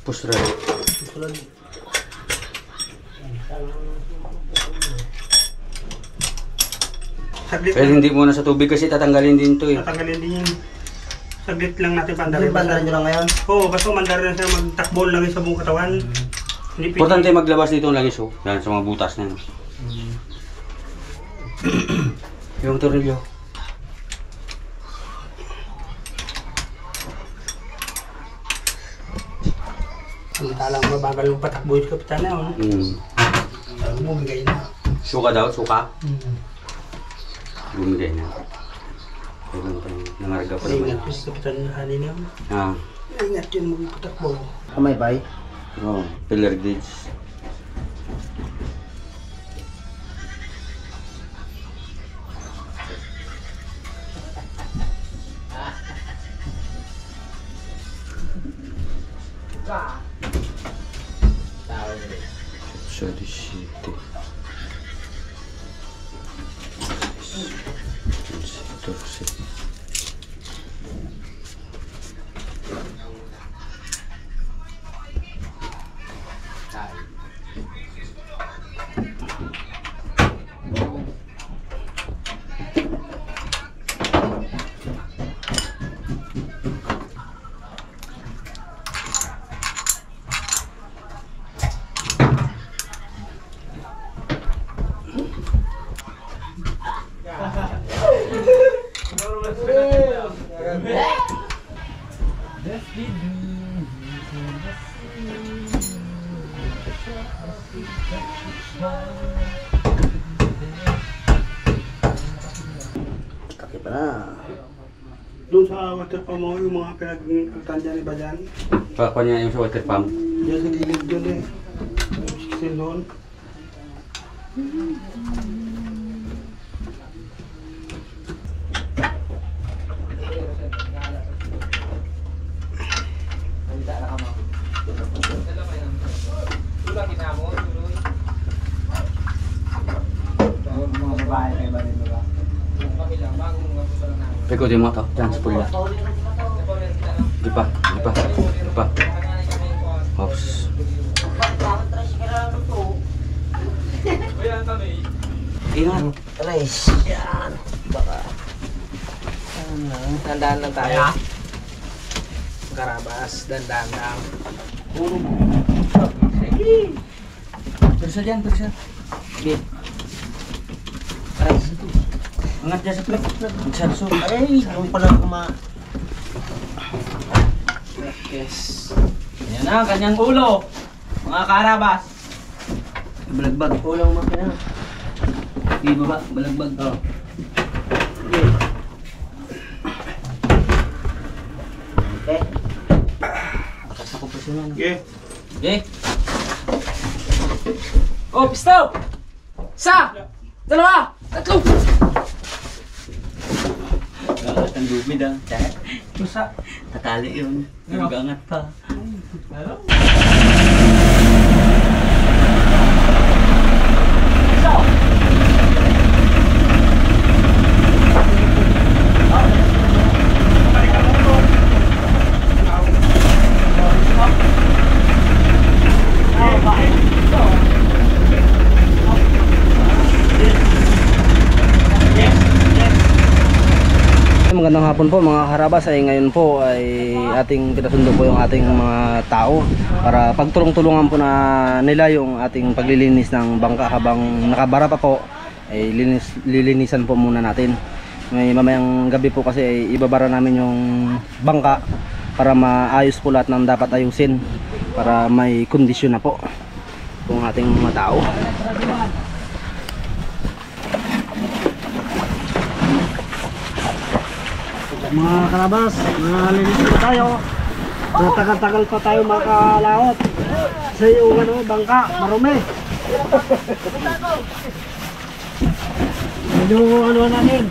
Pusrad. Pero hindi muna sa tubig kasi tatanggalin din to eh. Tatanggalin din yun. Saglit lang natin pandarin. Pandarin nyo lang ngayon? Oo, basta mandarin na siya magtakbo lang sa buong katawan. Importante maglabas dito ng langis oh. Yan sa mga butas na yun. Yung tornilyo. Samantalang mabagal yung patakbo yung kapitan na yun. Bumigay na. Suka daw, suka? Bumigay na. Kailan pa yung nangarga pa naman. Ingat yung si kapitan na kanina. Ingat yun magpatakbo. Kamay bay? Oo, pillar gauge. Sorry, shit. Kaki pa na. Doon sa water pump mo, yung mga pinagkaltan dyan, iba dyan. Pakpan niya yung sa water pump. Diyan sa gilid doon eh. 16 doon. Ikutin mo ito, dyan sa pula. Di pa. Oops. Ingat. Alis. Yan. Baka. Tandaan lang tayo. Karabas. Dandaan lang. Persa dyan, persa. Okay. Aras. Angat dyan sa plug. Magsalso. Ay, yung pala kuma. Yes. Yan na, kanyang ulo. Mga karabas. Balagbag. Ulang makina. Di ba ba? Balagbag. Oh. Okay. Atas ako persa na. Okay. Okay. Oh, pistaw! Isa! Dalawa! Tatlo! Gagat ang lubid ah. Isa. Tatali yun. Nagangat pa. Magandang hapon po mga karabas, ay ngayon po ay ating pinasundo po yung ating mga tao para pagtulong-tulungan po na nila yung ating paglilinis ng bangka habang nakabara pa po ay lilinisan po muna natin. May mamayang gabi po kasi ay ibabara namin yung bangka para maayos po lahat ng dapat ayusin para may kondisyon na po yung ating mga tao. Mga karabas, nalinis po tayo. Natagal-tagal pa tayo makalaot sa yung bangka, marumi. Medyo namin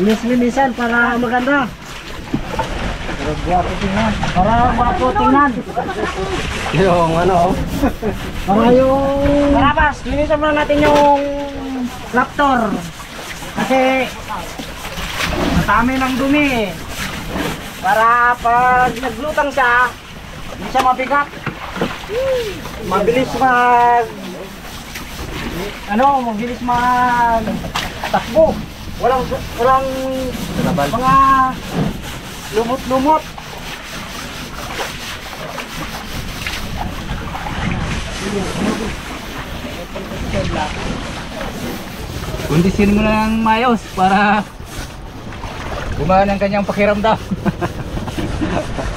linis-linisan para maganda. Para guwapo tingnan. Para guwapo tingnan. Yung para yung karabas, linisan muna natin yung raptor. Kasi dami ng dumi. Para pag naglutang siya, hindi siya mabigat. Mabilis mabilis takbo. Walang mga lumot-lumot. Kondisyon mo lang mayos para gumaan ang kanyang pakiramdam.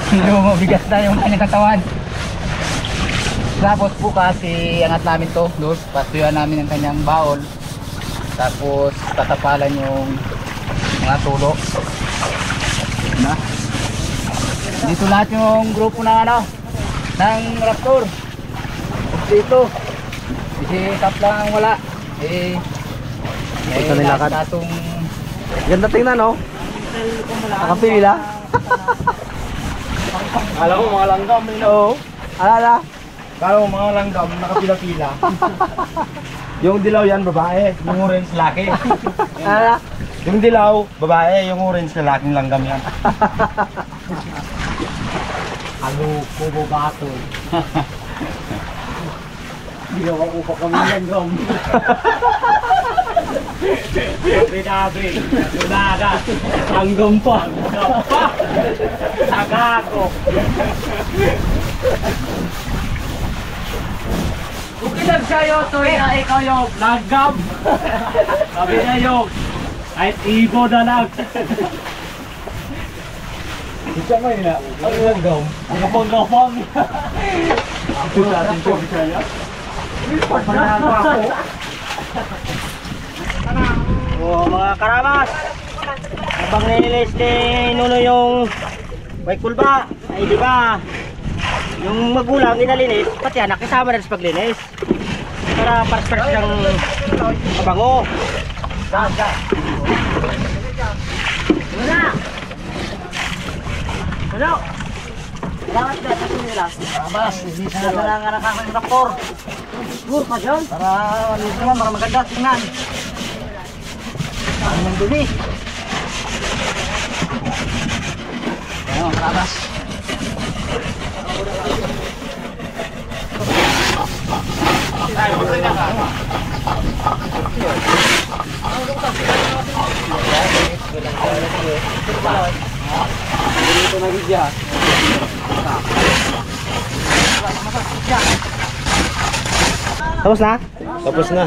Hindi mo mabigat na yung kanyang katawan. Tapos bukas iangat namin to doon, patuyuan namin ang kanyang baon. Tapos tatapalan yung mga tulo. Na. Dito lahat yung grupo ng ng Raptor. Dito. Si Tap lang ang wala. Ito nilakad. Tatong Ganda tingnan, no? Nakapila. Alam mo mga langgam, Oo. Alala. Kala mo mga langgam, nakapila-pila. Yung dilaw yan, babae. Yung orange, laki. Alala. Yung dilaw, babae. Yung orange, laking langgam yan. Ano, kubo bato. Ginawa ko pa kami langgam. Sabi-sabi, sunada. Langgam pa. Sagako. Ukilag sa'yo, Toy, na ikaw yung langgam. Sabi na yung kahit ibo na lang. Isa mo yun na. Ano langgam? Gapang-gapang. Ito natin ko, Bisaya. Pagpanago ako. Mga karabas. Habang nililis ni Nuno yung may kulba, ay di ba? Yung magulang inalinis, pati anak kasama na sa paglinis. Para paras-paras ng mabango. Ano? Bakit ka sa nila? Abas, hindi sa nga ng doktor. Siguro pa dyan? Para maganda tingnan. Ang nang dumi. Ayan, karabas. Tapos na? Tapos na.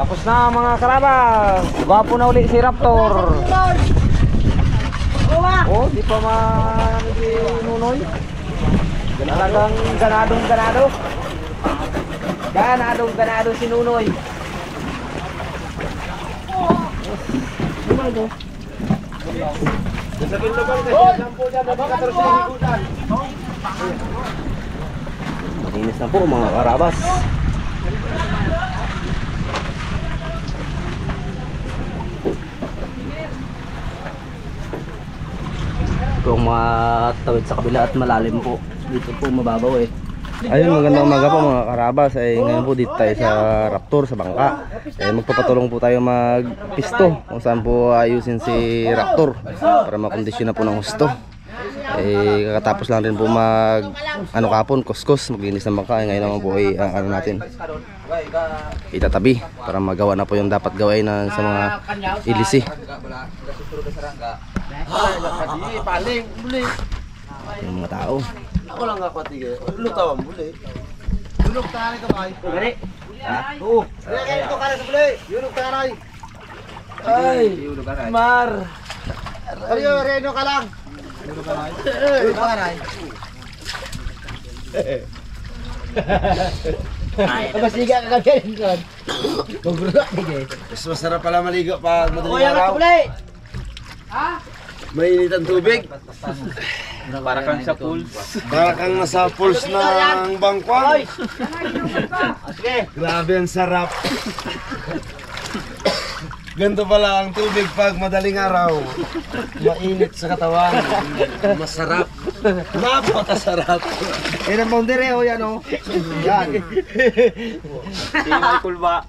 Tapos na mga karabas. Gwapo na uli si Raptor. Oh, di pa si Nunoy. Talagang ganado. Ganado si Nunoy. Malinis na po mga karabas. Kung matawid sa kabila at malalim po, dito po mababaw eh. Ayun, magandang umaga po mga karabas. Ngayon po dito tayo sa Raptor, sa bangka. Magpapatulong po tayo magpisto kung saan po ayusin si Raptor para makondisyon na po ng husto. Kakatapos lang rin po kapon, kuskus, maglinis ng bangka. Ngayon naman po ay natin itatabi para magawa na po yung dapat gawain sa mga ilisi. Yung mga tao. Ako lang ako tigil. Lutawan muli. Yunok tayo ka ba? Gani? Oo. Kaya ito ka sa muli. Yunok tayo. Ay. Mar. Ariyo, reno ka lang. Yunok ka rin. Yunok ka rin. Masiga ka kagaling ko. Magbulak tigil. Mas masarap pala maligo pag madaling araw. Mainit ang tubig. Para kang sa pools. Para kang nasa pools ng bangkwang. Grabe ang sarap. Ganito pala ang tubig pag madaling araw. Mainit sa katawan. Masarap. Napakasarap. Yan ang boundary o yan o. Yan. May kulba.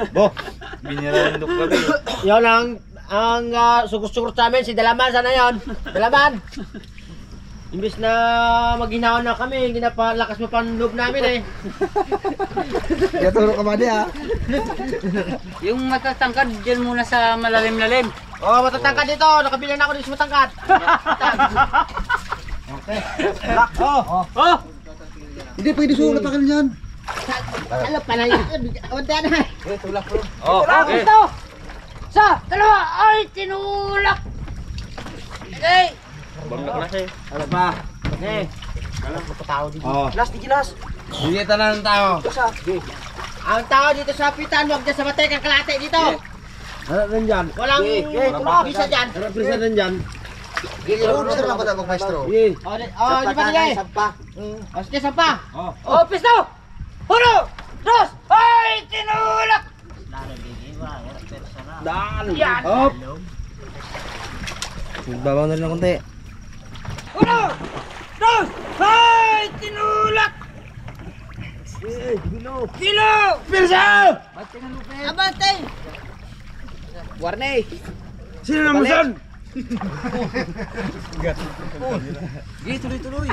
Bo. Binirandok kami. Yan ang ang sugot-sugot sa amin, si Dalaman, sana yon? Dalaman! Imbis na maghinaon na kami, ginapalakas mo pa ang loob namin eh. Yaturo ka ba niya? Yung matatangkad, dyan muna sa malalim-lalim. Oh, matatangkad dito, nakabili na ako dito sa matangkad. Okay. Oh! Hindi pwede sulat ka niyan. Alam pa na yun. Unti na. Oh, okay. Sa, dalawa, ay, tinulak! Okay! Ano ba? Okay. Alam mo pa tao dito. Oh. Last, di last. Hindi na ng tao. Ang tao dito sa pitan, huwag dyan sa matek ang kalate dito. Ano rin dyan? Walang isa dyan. Ano pisa rin dyan? Pisa lang ba ito, maestro? Di ba nila eh? Sampa. O, sige, sampa. O, pisto! Hulo! Dos! Ay, tinulak! Daan! Yan! Hop! Magbabaw na rin ng konti. Hulo! Dos! Ay, tinulak! Kilo! Pirsa! Abante! Warney! Sino naman saan?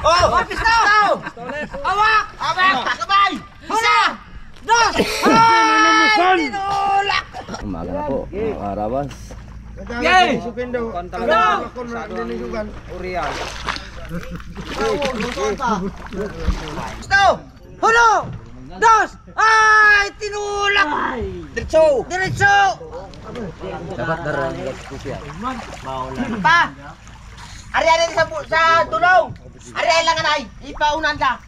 Oh! Pisto! Awak! Awak! Sabay! Isa! Dos! Ay, tinulak! Umaga na po, mga karabas. Yay! Supindo. Ano? Pisto! Hulo! Dos! Ay, tinulak! Diretso! Diretso! Dapat darang Pa! Ariyan din sa dulong! Ariyan lang anay! Ipaunan ka!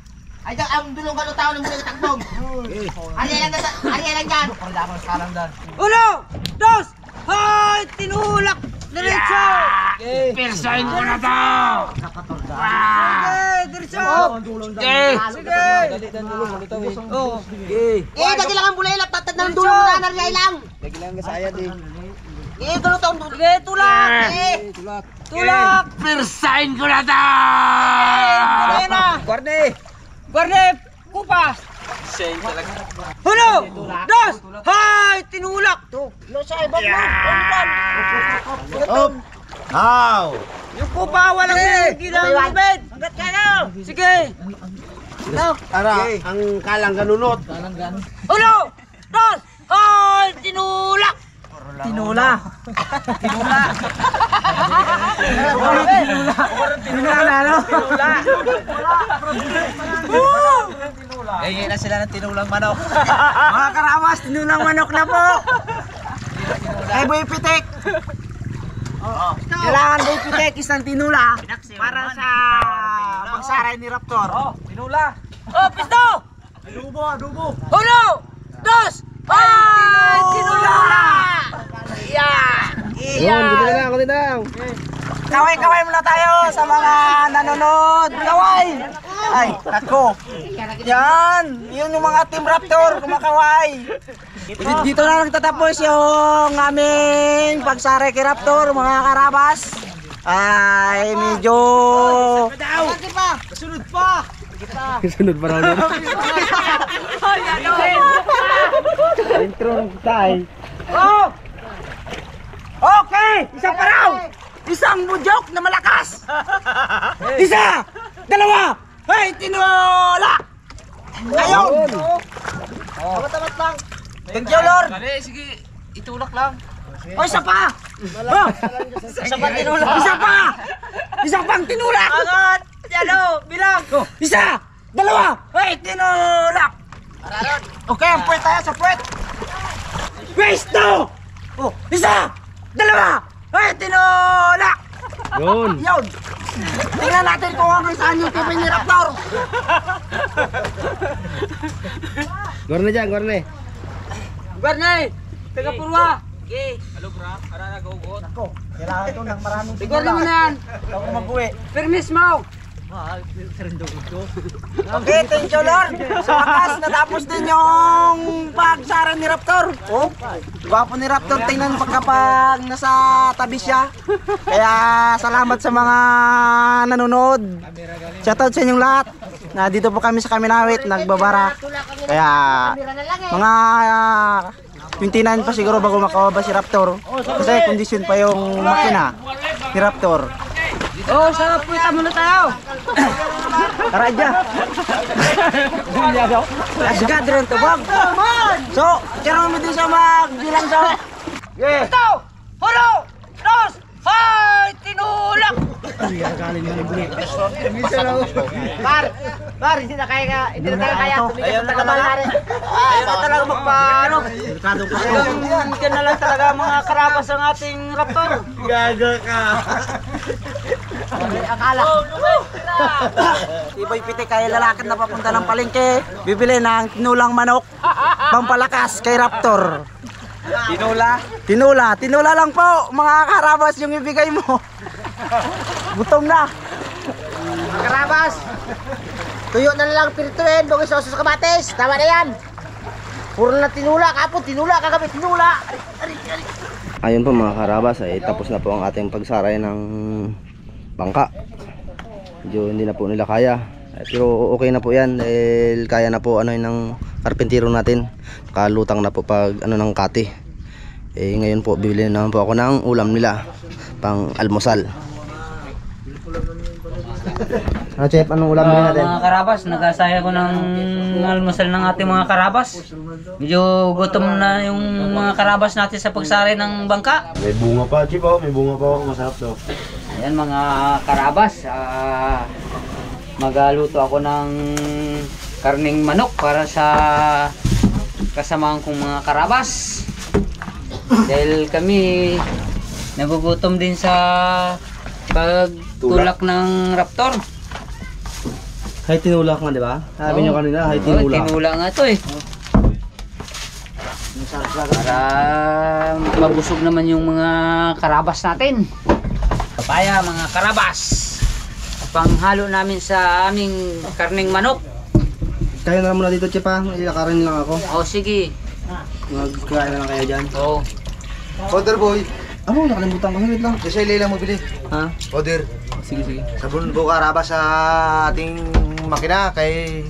Ay, ang dulong ka tao ng muli tagbog! Ariyan lang dyan! Ulo! Dos! Ay! Tinulak! Diretso! Persahin ko na to! Sige! Diretso! Sige! Dagi lang ang bulay lang! Tatad ng dulong na nariyan lang! Lagi lang kasaya din. Tulak! Tulak! Tulak! Persahin ko na to! Guarde! Guarde! Kupa! Hulo! Dos! Hay! Tinulak! No, sa ibang How? yung kupa walang gilang lubid! Hanggat ka na! Sige! Ara, ang kalang ganunot. Hulo! Dos! Hay! Tinulak! Tinula! Tinula! Tinula na, no? Hingin na sila ng tinulang manok. Mga karawas, tinulang manok na po! Kay Boy Pitek! Kailangan Boy Pitek isang tinula para sa pagsaray ni Raptor. Tinula! Oh, pisto! Adobo! Ulo! Dos! Ay! Tinula! Yun, kunti na lang. Kaway-kaway muna tayo sa mga nanonood. Kaway! Ay, ako. Yan, yun yung mga Team Raptor, kumakaway. Dito na nagtatapos yung aming pagsaray kay Raptor, mga karabas. Ay, medyo... Sunod pa! Sunod pa raw din. Intro ng tay. Oh! Okay! Isang paraw! Isang budyok na malakas! Isa! Dalawa! Ay, tinula! Ayun! Tamat lang! Thank you, Lord! Sige, itulak lang. O, isa pa! Oh! Isa pa tinulak! Isa pa! Isa pang tinulak! Agad! Yalo! Bilang! Isa! Dalawa! Ay, tinulak! Okay, ang puwet tayo sa puwet! Pwesto! Oh, isa! Dalawa! Ay, tinulak! Yun. Yun! Tingnan natin kung hanggang saan yung TV ni Raptor! Guarne dyan, guarne. Guarney! Taga Purwa! Okay. Halo bra, para nag-ugot. Ako, kailangan ito ng maraming tinula. Siguro mo na yan! Ako mag-uwi. Permis mo! Okay, thank you Lord! Sa wakas, natapos din yung pagsara ni Raptor. Oh, gwapo ni Raptor, tingnan pagkapag nasa tabi siya. Kaya salamat sa mga nanonood. Shoutout sa inyong lahat. Dito po kami sa Kaminawit, nagbabara. Kaya mga 29 pa siguro bago makababa si Raptor. Kasi kondisyon pa yung makina ni Raptor. Oh, sa puwita muna tayo. Tara dyan. Asgad rin to, Bob. So, tira mo din siya magbilang sa... Yeah. Ito! Hulo! Dos! Hay! Tinulak! Par, hindi na kaya. Hindi na kaya. Ayaw na naman. Ayaw na talaga magpaano. Yan na lang talaga mga karabas ang ating Raptor. Gaga ka. Akala. Iboy Piti kaya lalakad na papunta ng palengke. Bibili ng tinulang manok. Pampalakas kay Raptor. Tinula lang po mga karabas yung ibigay mo. Gutom na. Karabas! Tuyo na lang pirituin, bagay sa kamatis. Tama na yan. Puro na tinula, kapon tinula, kagabi tinula. Ayun po mga karabas, ay tapos na po ang ating pagsaray ng bangka. Medyo hindi na po nila kaya. Pero okay na po yan dahil kaya na po ano yun ng karpentero natin. Kalutang na po pag ano ng kati. Ngayon po bibili naman po ako ng ulam nila pang almusal. Chef, anong ulam nila natin? Mga karabas, nagasaya ko ng almusal ng ating mga karabas. Medyo gutom na yung mga karabas natin sa pagsari ng bangka. May bunga pa, Chip, oh. May bunga pa, masarap daw. Ayan mga karabas, magluto ako ng karning manok para sa kasamahan kong mga karabas. Dahil kami nagugutom din sa pagtulak ng Raptor. Hay tinulak nga, di ba? Sabi nyo kanina, hay tinulak. Tinula nga to eh. Para mabusog naman yung mga karabas natin. Papaya mga karabas. Panghalo namin sa aming karning manok. Kayo na lang muna dito, Chef, ha? Ilakarin lang ako. O sige. Magkain na lang kayo dyan. O. Order, boy. Ano? Nakalimutan ko. Wait lang. Kasi lang mo bili. Ha? Order. Sige, sige. Sabon po karabas sa ating makina kay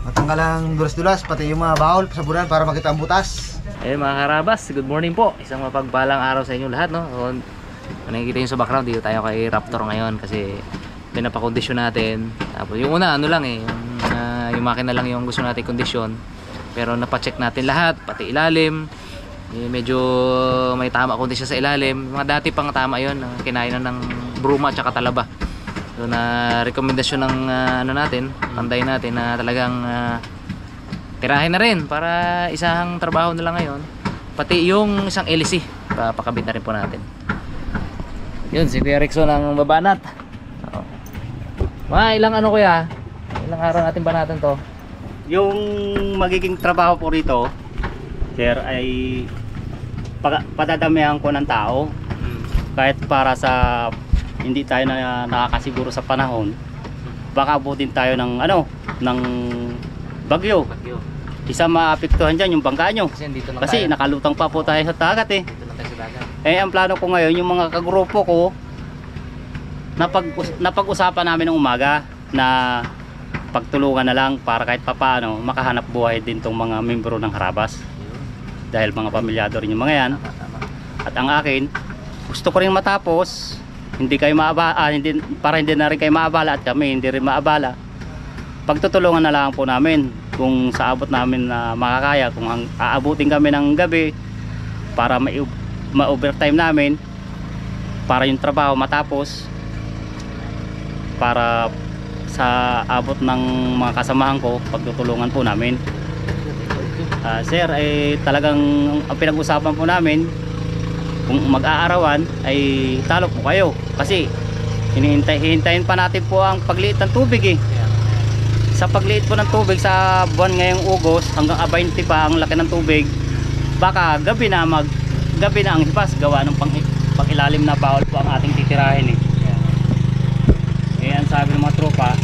matanggal ang dulas-dulas pati yung mga bawol sabunan para makita ang butas. Ayun mga karabas, good morning po. Isang mapagpalang araw sa inyo lahat, no? So, nakikita nyo sa background, dito tayo kay Raptor ngayon kasi pinapakondisyon natin. Tapos yung una, ano lang eh, yung makina lang yung gusto natin kondisyon. Pero napacheck natin lahat, pati ilalim. Medyo may tama kondisyon sa ilalim. Mga dati pang tama yun, kinain na ng bruma at saka talaba. So na rekomendasyon ng ano natin, tanday natin na talagang tirahin na rin para isang trabaho na lang ngayon. Pati yung isang LC, papakabit na rin po natin. Yun, si Kuya Rickson ang babanat. Ilang ano kuya? Ilang araw natin banatan to? Yung magiging trabaho po rito, sir, ay padadamihan ko ng tao. Kahit para sa hindi tayo na nakakasiguro sa panahon, baka abutin tayo ng ano, ng bagyo. Isa maapektuhan dyan yung bangka nyo. Kasi nakalutang pa po tayo sa dagat eh. Ang plano ko ngayon, yung mga kagrupo ko, napag-usapan namin ng umaga na pagtulungan na lang para kahit papaano makahanap buhay din tong mga membro ng Harabas. Dahil mga pamilyado rin yung mga yan. At ang akin, gusto ko rin matapos, hindi kayo maabala, para hindi na rin kayo maabala at kami hindi rin maabala. Pagtutulungan na lang po namin kung sa abot namin na makakaya, kung aabutin kami ng gabi para ma-overtime namin para yung trabaho matapos, para sa abot ng mga kasamahan ko, pagtutulungan po namin. Sir, ay talagang ang pinag-usapan po namin, kung mag-aarawan ay talo po kayo kasi hihintayin pa natin po ang pagliit ng tubig eh. Sa pagliit po ng tubig sa buwan ngayong Ugos hanggang 20 pa ang laki ng tubig, baka gabi na ang hipas gawa ng pang-ilalim na bawal po ang ating titirahin eh. Ang sabi ng mga tropa,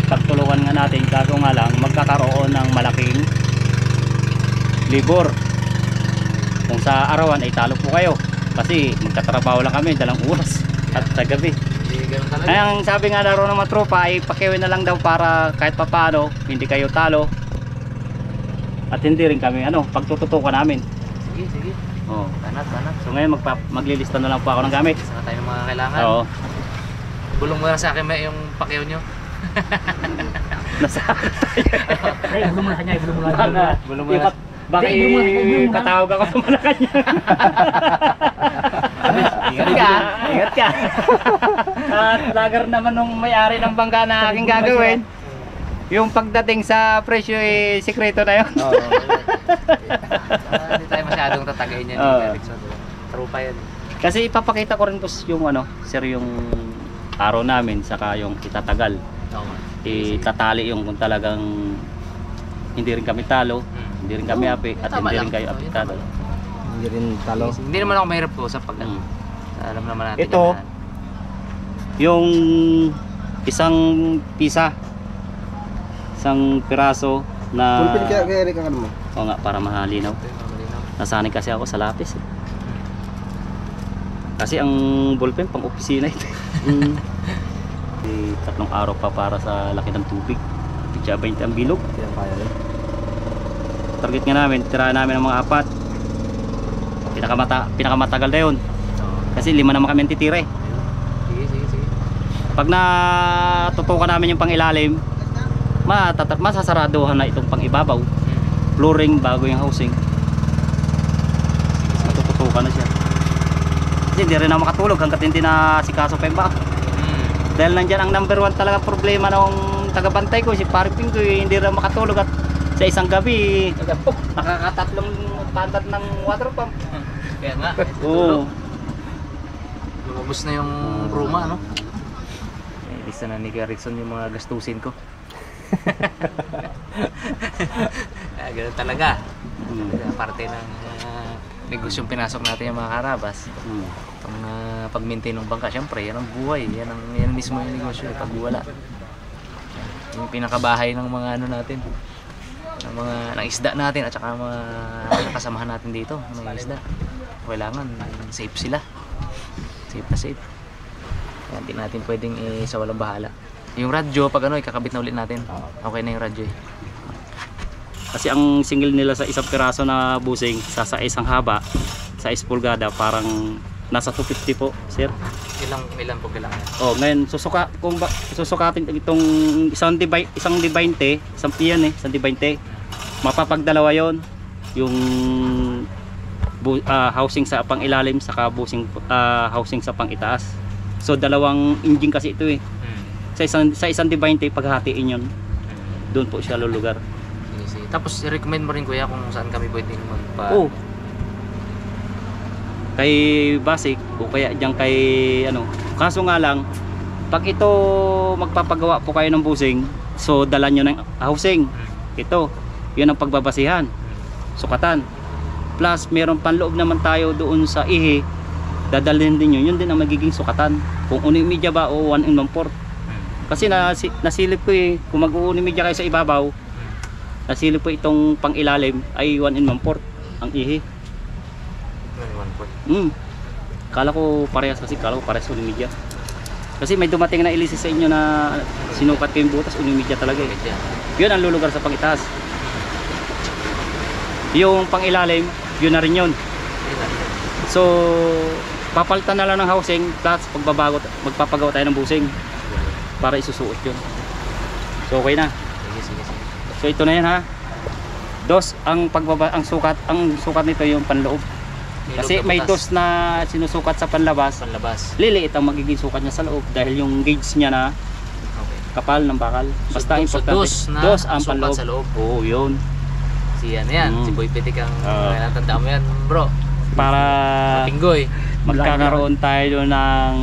pagtulungan nga natin, kaso nga lang magkakaroon ng malaking libor. Kung sa arawan ay talo po kayo kasi magtatrabaho lang kami dalang oras at sa gabi. Ay, ang sabi nga na rin ng mga tropa ay pakiwin na lang daw para kahit papaano hindi kayo talo At hindi rin kami pagtututukan namin. Sige, sige. Oo. Banat. So ngayon maglilista na lang po ako ng gamit. Saka tayo ng mga kailangan. Oo. Bulong mo lang sa akin yung pakyaw nyo. Nasa Bulong mo na kanya, bulong mo na. Bulong mo lang. Baka katawag ako sa Malacanang. Ingat ka. At lagar naman nung may-ari ng bangka na aking gagawin. Yung pagdating sa presyo sikreto na yun. Oo. Hindi tayo masyadong tatagayin yan. True pa yan. Kasi ipapakita ko rin po yung sir, yung araw namin saka yung itatagal. Itatali yung kung talagang hindi rin kami talo, hindi rin kami api, at hindi rin kayo apektado. Hindi rin talo. Hindi naman ako mahirap po sa pag alam naman natin. Ito, yung isang pisa, isang piraso na Pulpin kaya Eric ang mo. o nga, para mahalinaw. Nasanay kasi ako sa lapis. Kasi ang ballpen pang opisina ito. Tatlong araw pa para sa laki ng tubig. Pitsa 20 ang bilog. Target nga namin, tirahan namin ng mga 4. Pinakamatagal na yun. Kasi 5 naman kami ang titira eh. Sige. Pag natutukan namin yung pangilalim, masasaraduhan na itong pangibabaw. Flooring bago yung housing. Matututukan na siya. Kasi hindi rin ako makatulog hanggat hindi na sikaso pa yung baon. Dahil nandyan ang number 1 talaga problema ng tagabantay ko, si Pariping ko, hindi rin makatulog at sa isang gabi nakakatatlong pantat ng water pump. Kaya nga. Oo. Lumabos na yung bruma, no? Lista na ni Rickson yung mga gastusin ko. Ganun talaga. Parte ng negosyong pinasok natin yung mga karabas. Itong pag-maintain ng bangka, syempre yan ang buhay, yan mismo yung negosyo pag wala. Yung pinakabahay ng mga natin, ng isda natin at saka mga kasamahan natin dito, mga isda. Kailangan safe sila. Safe na safe. Kaya hindi natin pwedeng sa walang bahala. Yung radyo pag ikakabit na ulit natin. Okay na yung radyo eh. Kasi ang single nila sa isang piraso na busing sa isang haba sa 6 pulgada parang nasa 250 po, sir. Ilan po kailangan? Oh, ngayon susukatin itong isang D20, isang piyan isang D20. Mapapagdalawa 'yon. Yung housing sa pangilalim saka housing sa pangitaas. So dalawang engine kasi ito eh. Sa isang D20 paghahatiin 'yon. Doon po siya lulugar. Sige. Tapos i-recommend mo rin kuya kung saan kami pwedeng magpa... Oh. Kay Basic o kaya diyan kay kaso nga lang pag ito magpapagawa po kayo ng busing, so dala nyo ng housing. Ito, yun ang pagbabasihan. Sukatan. Plus meron panloob naman tayo doon sa ihi. Dadalhin din yun din ang magiging sukatan. Kung unimidya ba o 1/4. Kasi nasilip ko kung mag-uunimidya kayo sa ibabaw, nasilip po itong pangilalim ay 1/4 ang ihi. Kala ko parehas unimidya. Kasi may dumating na ilisis sa inyo na sinukat ko yung butas, unimidya talaga eh. Yun ang lulugar sa pangitaas. Yung pangilalim, yun na rin yun. So, papalitan na lang ng housing, plus magpapagawa tayo ng busing para isusuot yun. So, okay na. Sige. So, ito na yan ha. Ang sukat nito yung panloob. Kasi may dos na sinusukat sa panlabas. Liliit ang magiging sukat niya sa loob dahil yung gauge niya na kapal ng bakal. Basta importante. Dos ang panloob. Sa loob. Oo, yun. Si Boy Pitik ang natandaan mo yan, bro. Para Pinggoy. magkakaroon tayo ng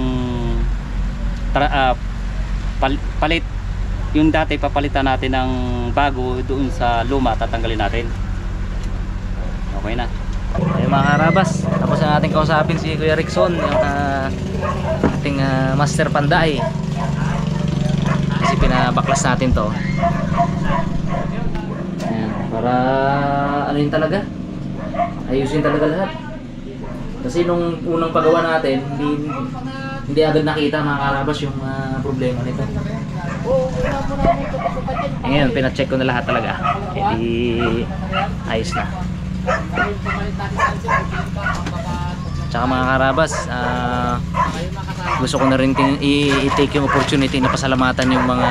palit. Yung dati papalitan natin ng bago doon sa luma, tatanggalin natin. Okay na. Ay mga karabas, tapos na natin kausapin si Kuya Rickson, yung ating master panday. Kasi pinabaklas natin to. Ayan, para talaga? Ayusin talaga lahat. Kasi nung unang paggawa natin, hindi agad nakita mga karabas yung problema nito. Ngayon, pina-check ko na lahat talaga. E di ayos na. Tsaka mga karabas, gusto ko na rin i-take yung opportunity na pasalamatan yung mga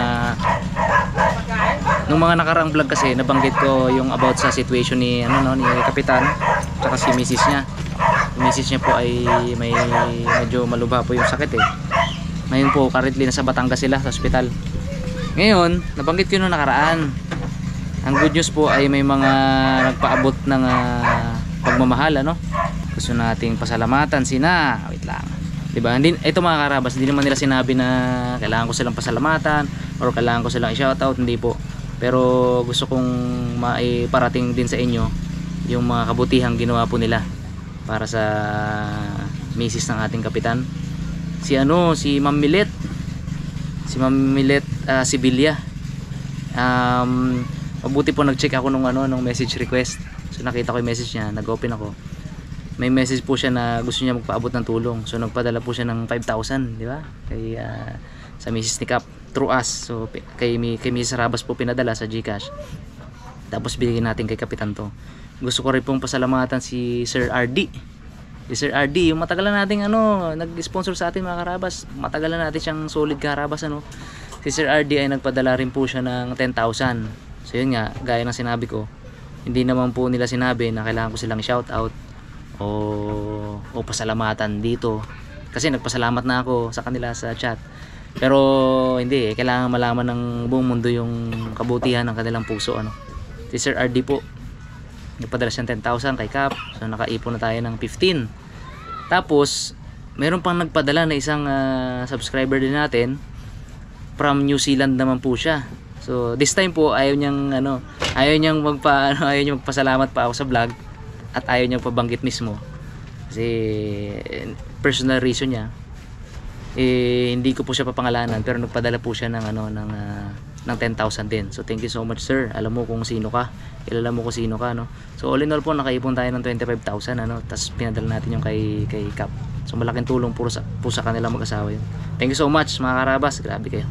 nung mga nakaraang vlog kasi nabanggit ko yung about sa situation ni ni Kapitan tsaka si misis niya. Yung misis niya po ay may medyo malubha po yung sakit eh. Ngayon po currently nasa Batangas sila sa ospital. Ngayon, nabanggit ko nung nakaraan. Ang good news po ay may mga nagpaabot ng pagmamahal Gusto nating pasalamatan sina. Wait lang. 'Di ba? Hindi ito mga karabas, hindi naman nila sinabi na kailangan ko silang pasalamatan or kailangan ko silang i-shoutout, hindi po. Pero gusto kong maiparating din sa inyo yung mga kabutihang ginawa po nila para sa misis ng ating kapitan. Si Ma'am Milet. Si Ma'am Milet Sibilia. Mabuti po nag-check ako nung message request. So nakita ko yung message niya, nag-open ako. May message po siya na gusto niya magpaabot ng tulong. So nagpadala po siya ng 5,000, di ba? Kay sa misis ni Cap through us. So kay Mrs. Rabas po pinadala sa GCash. Tapos binigyan natin kay Kapitan to. Gusto ko rin pong pasalamatan si Sir RD. Si Sir RD, yung matagal na nating nag-sponsor sa atin mga karabas. Matagal na natin siyang solid karabas Si Sir RD ay nagpadala rin po siya ng 10,000. So yun nga, gaya ng sinabi ko, hindi naman po nila sinabi na kailangan ko silang shoutout o pasalamatan dito. Kasi nagpasalamat na ako sa kanila sa chat. Pero hindi, kailangan malaman ng buong mundo yung kabutihan ng kanilang puso. Si Sir RD po, nagpadala siya ng 10,000 kay Cap. So nakaipon na tayo ng 15. Tapos meron pang nagpadala na isang subscriber din natin from New Zealand naman po siya. So this time po ayaw niyang magpasalamat pa ako sa vlog at ayaw niyang pabanggit mismo. Kasi personal reason niya. Hindi ko po siya papangalanan pero nagpadala po siya ng 10,000 din. So thank you so much sir. Alam mo kung sino ka. Kilala mo kung sino ka So all in all po nakaipon tayo ng 25,000 tapos pinadala natin yung kay Cap. So malaking tulong po sa kanila mag-asawa yun. Thank you so much mga karabas. Grabe kayo.